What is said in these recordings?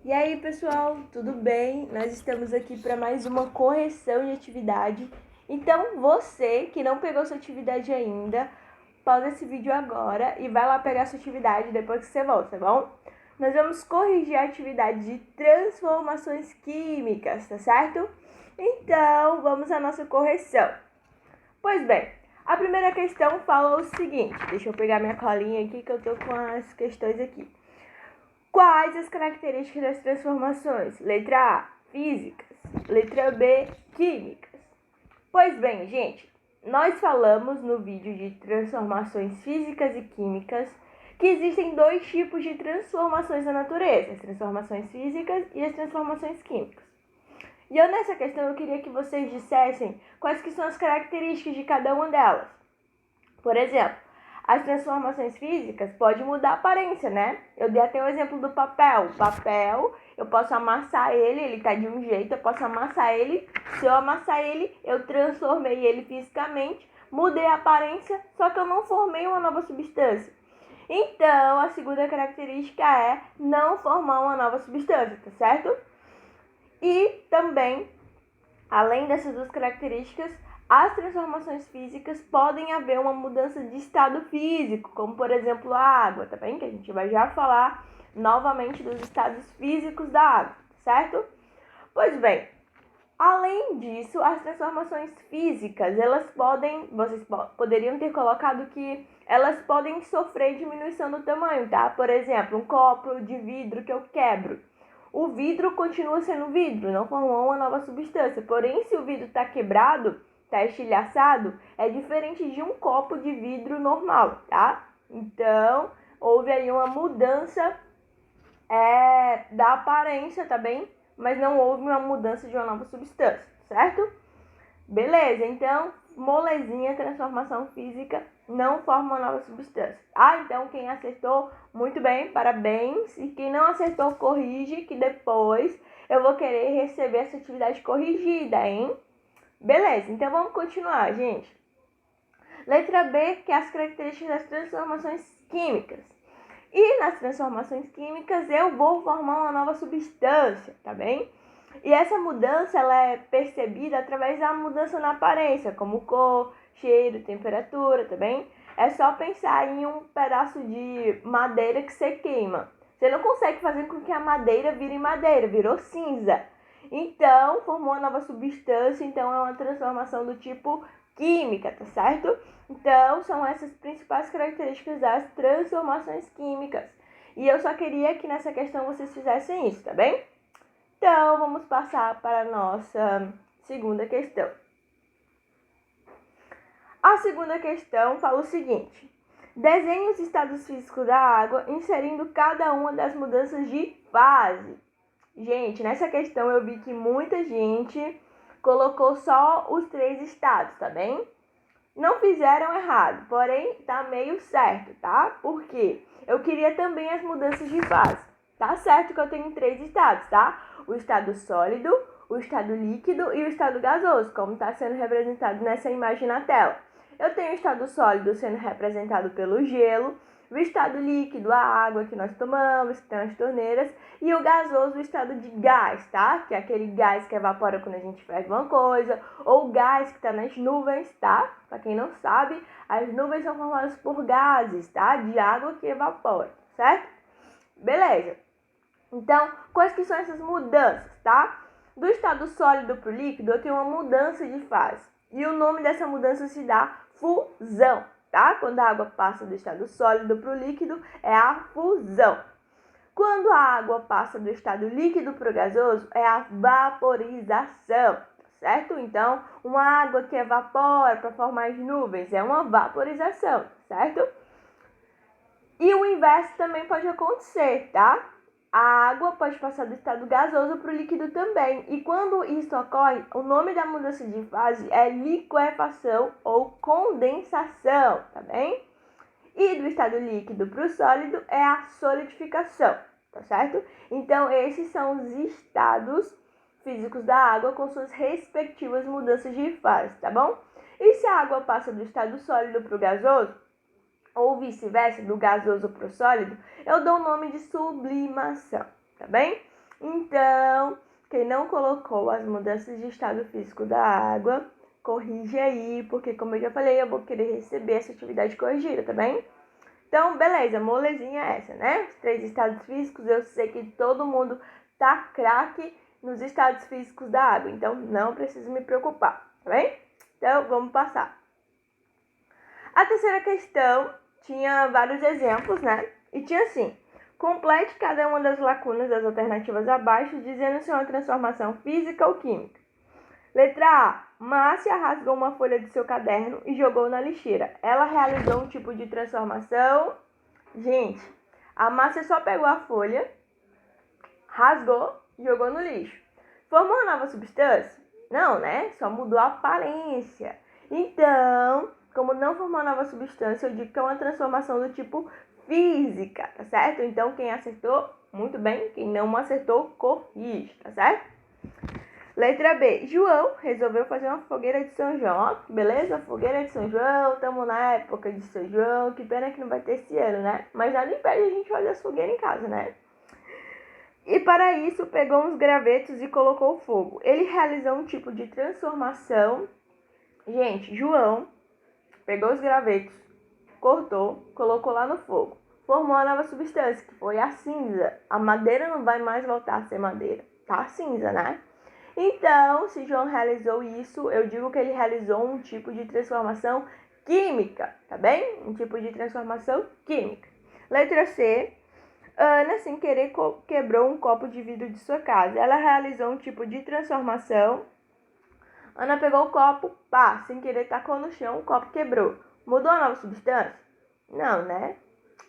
E aí, pessoal, tudo bem? Nós estamos aqui para mais uma correção de atividade. Então, você que não pegou sua atividade ainda, pausa esse vídeo agora e vai lá pegar sua atividade depois que você volta, tá bom? Nós vamos corrigir a atividade de transformações químicas, tá certo? Então, vamos à nossa correção. Pois bem, a primeira questão fala o seguinte, deixa eu pegar minha colinha aqui que eu tô com as questões aqui. Quais as características das transformações? Letra A, físicas. Letra B, químicas. Pois bem, gente, nós falamos no vídeo de transformações físicas e químicas que existem dois tipos de transformações na natureza, as transformações físicas e as transformações químicas. E eu nessa questão eu queria que vocês dissessem quais que são as características de cada uma delas. Por exemplo, as transformações físicas podem mudar a aparência, né? Eu dei até o exemplo do papel. O papel, eu posso amassar ele tá de um jeito, eu posso amassar ele. Se eu amassar ele, eu transformei ele fisicamente, mudei a aparência, só que eu não formei uma nova substância. Então, a segunda característica é não formar uma nova substância, tá certo? E também, além dessas duas características, as transformações físicas podem haver uma mudança de estado físico, como por exemplo a água, tá bem? Que a gente vai já falar novamente dos estados físicos da água, certo? Pois bem, além disso, as transformações físicas, vocês poderiam ter colocado que elas podem sofrer diminuição do tamanho, tá? Por exemplo, um copo de vidro que eu quebro. O vidro continua sendo vidro, não formou uma nova substância. Porém, se o vidro está quebrado, está estilhaçado, é diferente de um copo de vidro normal, tá? Então, houve aí uma mudança da aparência, tá bem? Mas não houve uma mudança de uma nova substância, certo? Beleza, então, molezinha, transformação física, não forma uma nova substância. Então quem acertou, muito bem, parabéns. E quem não acertou, corrige, que depois eu vou querer receber essa atividade corrigida, hein? Beleza, então vamos continuar, gente. Letra B, que é as características das transformações químicas. E nas transformações químicas eu vou formar uma nova substância, tá bem? E essa mudança ela é percebida através da mudança na aparência, como cor, cheiro, temperatura, tá bem? É só pensar em um pedaço de madeira que você queima. Você não consegue fazer com que a madeira vire madeira, virou cinza. Então, formou uma nova substância, então é uma transformação do tipo química, tá certo? Então, são essas principais características das transformações químicas. E eu só queria que nessa questão vocês fizessem isso, tá bem? Então, vamos passar para a nossa segunda questão. A segunda questão fala o seguinte: desenhe os estados físicos da água inserindo cada uma das mudanças de fase. Gente, nessa questão eu vi que muita gente colocou só os 3 estados, tá bem? Não fizeram errado, porém tá meio certo, tá? Por quê? Eu queria também as mudanças de fase. Tá certo que eu tenho 3 estados, tá? O estado sólido, o estado líquido e o estado gasoso, como está sendo representado nessa imagem na tela. Eu tenho o estado sólido sendo representado pelo gelo, o estado líquido, a água que nós tomamos, que está nas torneiras, e o gasoso, o estado de gás, tá? Que é aquele gás que evapora quando a gente faz alguma coisa, ou o gás que está nas nuvens, tá? Para quem não sabe, as nuvens são formadas por gases, tá? De água que evapora, certo? Beleza. Então, quais que são essas mudanças, tá? Do estado sólido para o líquido, eu tenho uma mudança de fase. E o nome dessa mudança se dá fusão, tá? Quando a água passa do estado sólido para o líquido, é a fusão. Quando a água passa do estado líquido para o gasoso, é a vaporização, certo? Então, uma água que evapora para formar as nuvens é uma vaporização, certo? E o inverso também pode acontecer, tá? A água pode passar do estado gasoso para o líquido também. E quando isso ocorre, o nome da mudança de fase é liquefação ou condensação, tá bem? E do estado líquido para o sólido é a solidificação, tá certo? Então, esses são os estados físicos da água com suas respectivas mudanças de fase, tá bom? E se a água passa do estado sólido para o gasoso, ou vice-versa, do gasoso para o sólido, eu dou o nome de sublimação, tá bem? Então, quem não colocou as mudanças de estado físico da água, corrige aí, porque como eu já falei, eu vou querer receber essa atividade corrigida, tá bem? Então, beleza, molezinha é essa, né? Os 3 estados físicos, eu sei que todo mundo tá craque nos estados físicos da água, então não preciso me preocupar, tá bem? Então, vamos passar. A terceira questão tinha vários exemplos, né? E tinha assim: complete cada uma das lacunas das alternativas abaixo, dizendo se é uma transformação física ou química. Letra A. Márcia rasgou uma folha de seu caderno e jogou na lixeira. Ela realizou um tipo de transformação. Gente, a Márcia só pegou a folha, rasgou e jogou no lixo. Formou uma nova substância? Não, né? Só mudou a aparência. Então, como não formou uma nova substância, eu digo que é uma transformação do tipo física, tá certo? Então, quem acertou, muito bem. Quem não acertou, corrige, tá certo? Letra B. João resolveu fazer uma fogueira de São João. Ó, beleza? Fogueira de São João. Estamos na época de São João. Que pena que não vai ter esse ano, né? Mas nada impede a gente fazer as fogueiras em casa, né? E para isso pegou uns gravetos e colocou fogo. Ele realizou um tipo de transformação. Gente, João pegou os gravetos, cortou, colocou lá no fogo. Formou uma nova substância, que foi a cinza. A madeira não vai mais voltar a ser madeira. Tá cinza, né? Então, se João realizou isso, eu digo que ele realizou um tipo de transformação química, tá bem? Um tipo de transformação química. Letra C. Ana, sem querer, quebrou um copo de vidro de sua casa. Ela realizou um tipo de transformação. Ana pegou o copo, pá, sem querer tacou no chão, o copo quebrou. Mudou a nova substância? Não, né?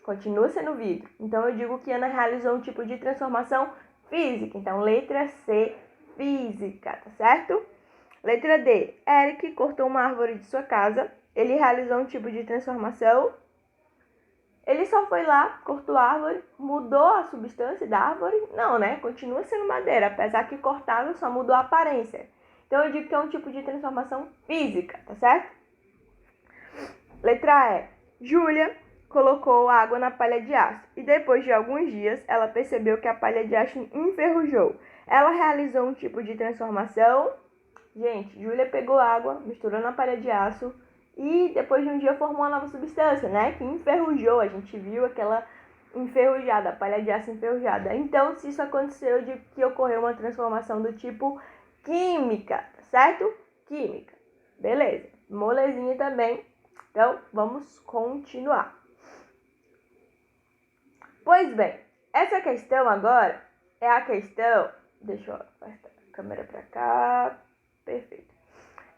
Continua sendo vidro. Então, eu digo que Ana realizou um tipo de transformação física. Então, letra C, física, tá certo? Letra D. Eric cortou uma árvore de sua casa. Ele realizou um tipo de transformação. Ele só foi lá, cortou a árvore, mudou a substância da árvore? Não, né? Continua sendo madeira, apesar que cortado só mudou a aparência. Então eu digo que é um tipo de transformação física, tá certo? Letra E. Júlia colocou água na palha de aço e depois de alguns dias ela percebeu que a palha de aço enferrujou. Ela realizou um tipo de transformação. Gente, Júlia pegou água, misturou na palha de aço e depois de um dia formou uma nova substância, né? Que enferrujou. A gente viu aquela enferrujada, a palha de aço enferrujada. Então, se isso aconteceu, eu digo que ocorreu uma transformação do tipo química, tá certo? Química. Beleza. Molezinha também. Então, vamos continuar. Pois bem, essa questão agora é a questão... Deixa eu afastar a câmera pra cá. Perfeito.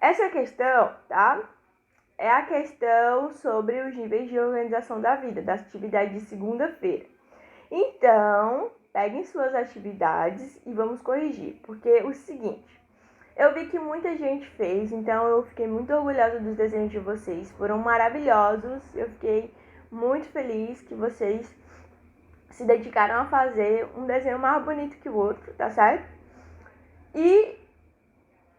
Essa questão, tá? É a questão sobre os níveis de organização da vida, das atividades de segunda-feira. Então, peguem suas atividades e vamos corrigir. Porque o seguinte, eu vi que muita gente fez, então eu fiquei muito orgulhosa dos desenhos de vocês. Foram maravilhosos, eu fiquei muito feliz que vocês se dedicaram a fazer um desenho mais bonito que o outro, tá certo? E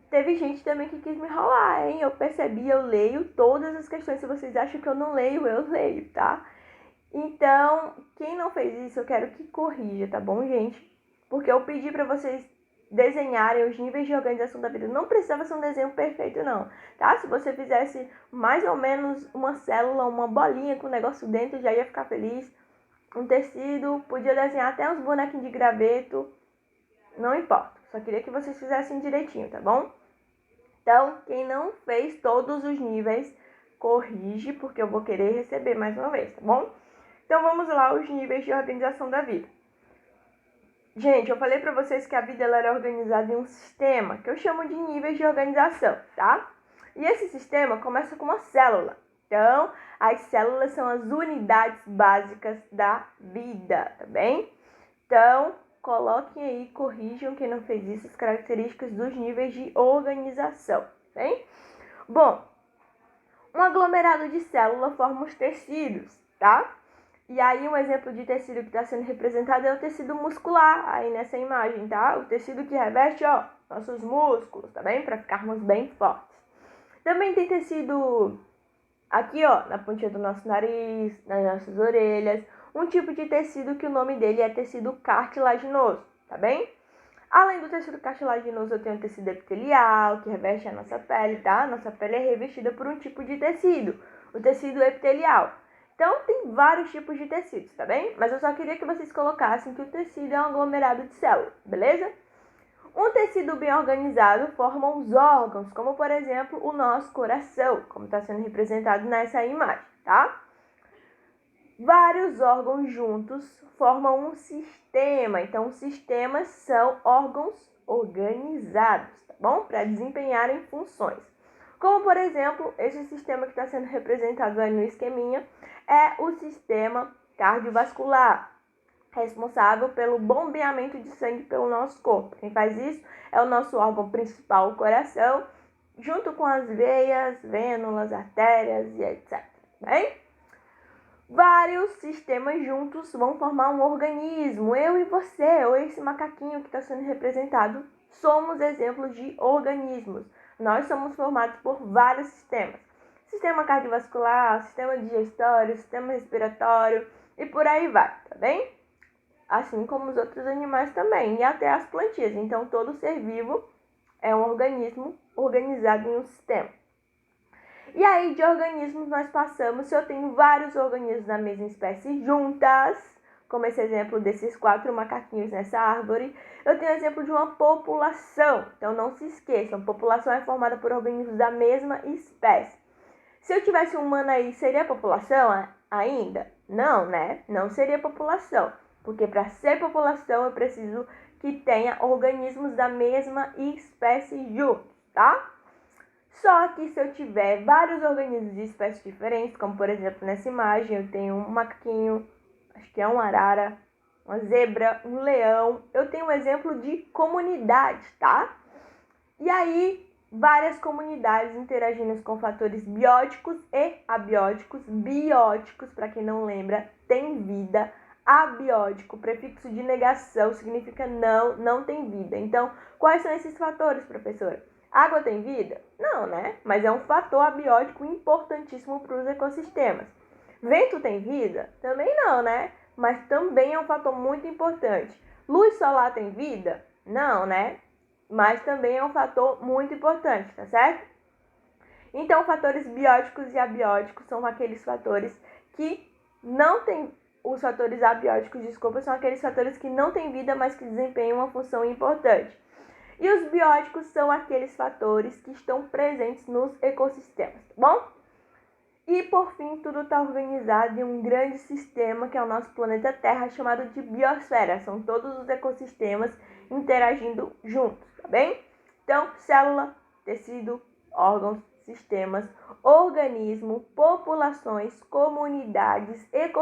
teve gente também que quis me enrolar, hein? Eu percebi, eu leio todas as questões. Se vocês acham que eu não leio, eu leio, tá? Então, quem não fez isso, eu quero que corrija, tá bom, gente? Porque eu pedi pra vocês desenharem os níveis de organização da vida. Não precisava ser um desenho perfeito, não, tá? Se você fizesse mais ou menos uma célula, uma bolinha com um negócio dentro, já ia ficar feliz. Um tecido, podia desenhar até uns bonequinhos de graveto, não importa. Só queria que vocês fizessem direitinho, tá bom? Então, quem não fez todos os níveis, corrige, porque eu vou querer receber mais uma vez, tá bom? Então, vamos lá, os níveis de organização da vida. Gente, eu falei pra vocês que a vida ela era organizada em um sistema, que eu chamo de níveis de organização, tá? E esse sistema começa com uma célula. Então, as células são as unidades básicas da vida, tá bem? Então, coloquem aí, corrijam quem não fez isso, as características dos níveis de organização, bem? Bom, um aglomerado de célula forma os tecidos, tá? E aí, um exemplo de tecido que está sendo representado é o tecido muscular, aí nessa imagem, tá? O tecido que reveste, ó, nossos músculos, tá bem? Para ficarmos bem fortes. Também tem tecido aqui, ó, na pontinha do nosso nariz, nas nossas orelhas. Um tipo de tecido que o nome dele é tecido cartilaginoso, tá bem? Além do tecido cartilaginoso, eu tenho o tecido epitelial, que reveste a nossa pele, tá? Nossa pele é revestida por um tipo de tecido, o tecido epitelial. Então, tem vários tipos de tecidos, tá bem? Mas eu só queria que vocês colocassem que o tecido é um aglomerado de células, beleza? Um tecido bem organizado forma os órgãos, como por exemplo o nosso coração, como está sendo representado nessa imagem, tá? Vários órgãos juntos formam um sistema, então sistemas são órgãos organizados, tá bom? Para desempenharem funções. Como por exemplo, esse sistema que está sendo representado aí no esqueminha é o sistema cardiovascular, responsável pelo bombeamento de sangue pelo nosso corpo. Quem faz isso é o nosso órgão principal, o coração, junto com as veias, vênulas, artérias e etc. Bem? Vários sistemas juntos vão formar um organismo. Eu e você, ou esse macaquinho que está sendo representado, somos exemplos de organismos. Nós somos formados por vários sistemas. Sistema cardiovascular, sistema digestório, sistema respiratório e por aí vai, tá bem? Assim como os outros animais também, e até as plantinhas. Então, todo ser vivo é um organismo organizado em um sistema. E aí, de organismos, nós passamos, se eu tenho vários organismos da mesma espécie juntas, como esse exemplo desses 4 macaquinhos nessa árvore, eu tenho exemplo de uma população. Então, não se esqueçam, população é formada por organismos da mesma espécie. Se eu tivesse um humano aí, seria população ainda? Não, né? Não seria população. Porque para ser população, eu preciso que tenha organismos da mesma espécie juntos, tá? Só que se eu tiver vários organismos de espécies diferentes, como por exemplo nessa imagem, eu tenho um macaquinho, acho que é uma arara, uma zebra, um leão, eu tenho um exemplo de comunidade, tá? E aí, várias comunidades interagindo com fatores bióticos e abióticos. Bióticos, para quem não lembra, tem vida. Abiótico, prefixo de negação, significa não, não tem vida. Então, quais são esses fatores, professora? Água tem vida? Não, né? Mas é um fator abiótico importantíssimo para os ecossistemas. Vento tem vida? Também não, né? Mas também é um fator muito importante. Luz solar tem vida? Não, né? Mas também é um fator muito importante, tá certo? Então, fatores bióticos e abióticos são aqueles fatores que não têm... Os fatores abióticos, desculpa, são aqueles fatores que não têm vida, mas que desempenham uma função importante. E os bióticos são aqueles fatores que estão presentes nos ecossistemas, tá bom? E por fim, tudo está organizado em um grande sistema que é o nosso planeta Terra, chamado de biosfera. São todos os ecossistemas interagindo juntos, tá bem? Então, célula, tecido, órgãos, sistemas, organismo, populações, comunidades, ecossistemas.